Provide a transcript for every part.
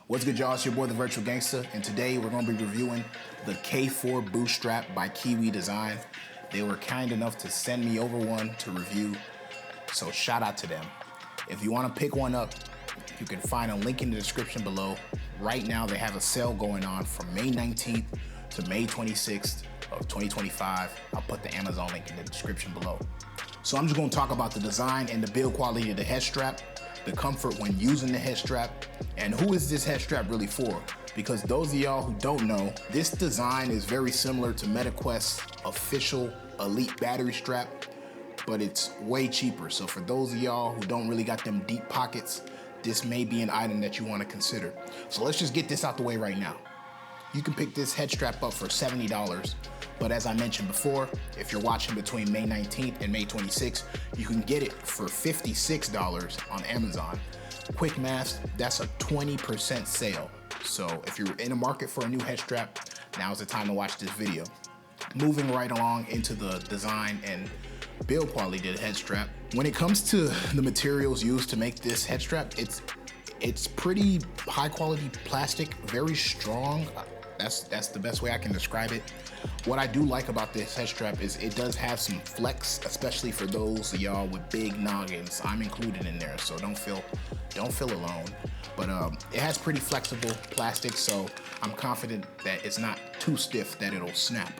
What's good, y'all? It's your boy, the Virtual Gangster, and today we're going to be reviewing the K4 Boost Strap by Kiwi Design. They were kind enough to send me over one to review, so shout out to them. If you want to pick one up, you can find a link in the description below. Right now, they have a sale going on from May 19th to May 26th of 2025. I'll put the Amazon link in the description below. So I'm just going to talk about the design and the build quality of the head strap, the comfort when using the head strap, and who is this head strap really for? Because those of y'all who don't know, this design is very similar to MetaQuest's official Elite battery strap, but it's way cheaper. So for those of y'all who don't really got them deep pockets, this may be an item that you want to consider. So let's just get this out the way right now. You can pick this head strap up for $70, but as I mentioned before, if you're watching between May 19th and May 26th, you can get it for $56 on Amazon. Quick math, that's a 20% sale. So if you're in the market for a new head strap, now's the time to watch this video. Moving right along into the design and build quality of the head strap. When it comes to the materials used to make this head strap, it's pretty high quality plastic, very strong. That's the best way I can describe it. What I do like about this head strap is it does have some flex, especially for those of y'all with big noggins. I'm included in there, so don't feel alone. But it has pretty flexible plastic, so I'm confident that it's not too stiff that it'll snap.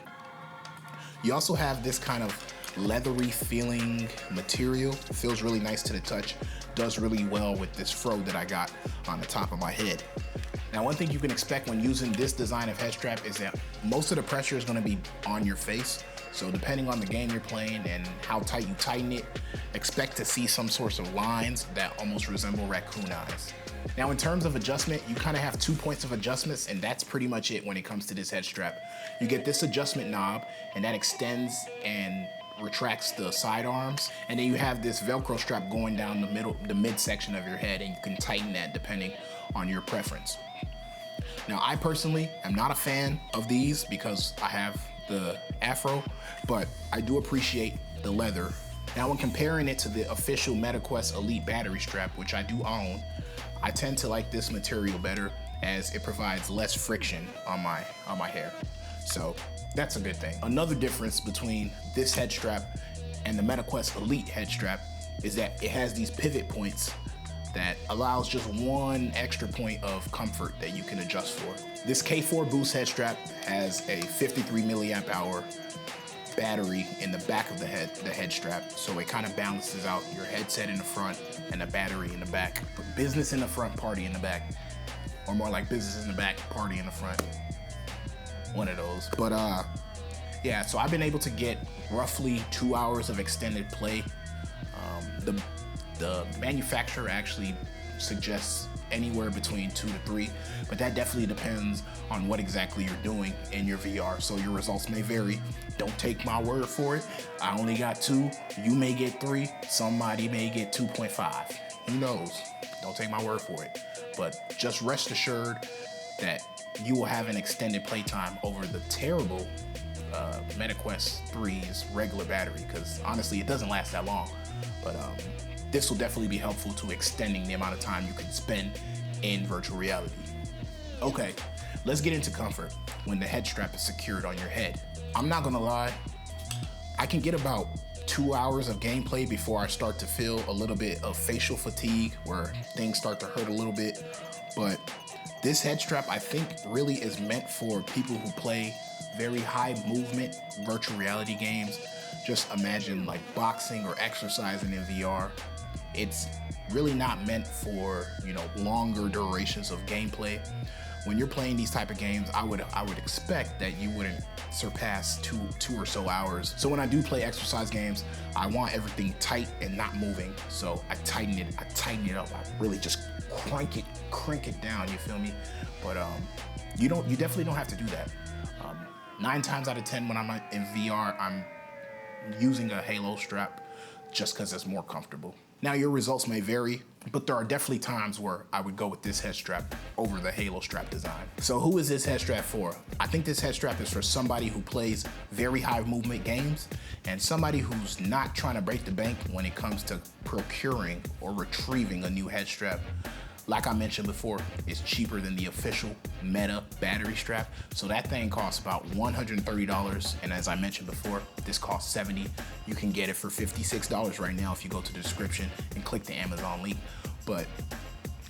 You also have this kind of leathery feeling material. It feels really nice to the touch. Does really well with this fro that I got on the top of my head. Now, one thing you can expect when using this design of head strap is that most of the pressure is going to be on your face. So depending on the game you're playing and how tight you tighten it, expect to see some sorts of lines that almost resemble raccoon eyes. Now, in terms of adjustment, you kind of have 2 points of adjustments, and that's pretty much it when it comes to this head strap. You get this adjustment knob, and that extends and retracts the sidearms, and then you have this Velcro strap going down the midsection of your head, and you can tighten that depending on your preference. Now, I personally am not a fan of these because I have the afro, but I do appreciate the leather. Now, when comparing it to the official MetaQuest Elite battery strap, which I do own, I tend to like this material better as it provides less friction on my hair. So that's a good thing. Another difference between this head strap and the MetaQuest Elite head strap is that it has these pivot points that allows just one extra point of comfort that you can adjust for. This K4 Boost head strap has a 53 milliamp hour battery in the back of the head strap, so it kind of balances out your headset in the front and the battery in the back. Business in the front, party in the back, or more like business in the back, party in the front. One of those. But yeah, so I've been able to get roughly 2 hours of extended play. The manufacturer actually suggests anywhere between 2 to 3, but that definitely depends on what exactly you're doing in your VR, so your results may vary. Don't take my word for it. I only got 2, you may get 3, somebody may get 2.5. Who knows? Don't take my word for it. But just rest assured that you will have an extended playtime over the terrible MetaQuest 3's regular battery, because honestly, it doesn't last that long. But this will definitely be helpful to extending the amount of time you can spend in virtual reality. Okay, let's get into comfort when the head strap is secured on your head. I'm not gonna lie, I can get about 2 hours of gameplay before I start to feel a little bit of facial fatigue where things start to hurt a little bit. But this head strap, I think, really is meant for people who play very high movement virtual reality games. Just imagine like boxing or exercising in VR. It's really not meant for, longer durations of gameplay. When you're playing these type of games, I would expect that you wouldn't surpass two or so hours. So when I do play exercise games, I want everything tight and not moving. So I tighten it up. I really just crank it down, you feel me? But you definitely don't have to do that. 9 times out of 10 when I'm in VR, I'm using a halo strap just because it's more comfortable. Now, your results may vary, but there are definitely times where I would go with this head strap over the halo strap design. So who is this head strap for? I think this head strap is for somebody who plays very high movement games and somebody who's not trying to break the bank when it comes to procuring or retrieving a new head strap. Like I mentioned before, it's cheaper than the official Meta battery strap. So that thing costs about $130. And as I mentioned before, this costs $70. You can get it for $56 right now if you go to the description and click the Amazon link. But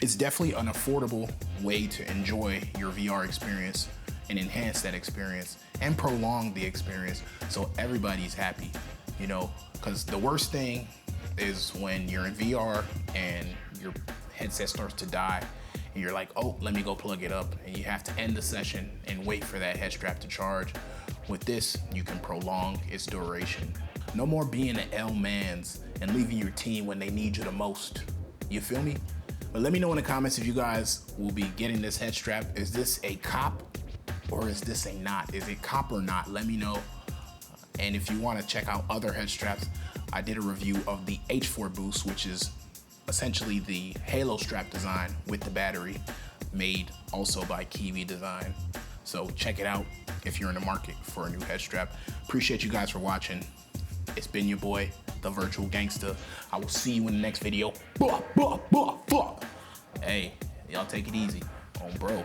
it's definitely an affordable way to enjoy your VR experience and enhance that experience and prolong the experience so everybody's happy, you know, because the worst thing is when you're in VR and your headset starts to die and you're like, oh, let me go plug it up, and you have to end the session and wait for that head strap to charge. With this, you can prolong its duration. No more being an L-mans and leaving your team when they need you the most. You feel me? But let me know in the comments if you guys will be getting this head strap. Is this a cop or is this a not? Is it cop or not? Let me know. And if you want to check out other head straps, I did a review of the H4 Boost, which is essentially the Halo strap design with the battery, made also by Kiwi Design. So check it out if you're in the market for a new head strap. Appreciate you guys for watching. It's been your boy, the Virtual Gangster. I will see you in the next video. Hey, y'all take it easy on bro.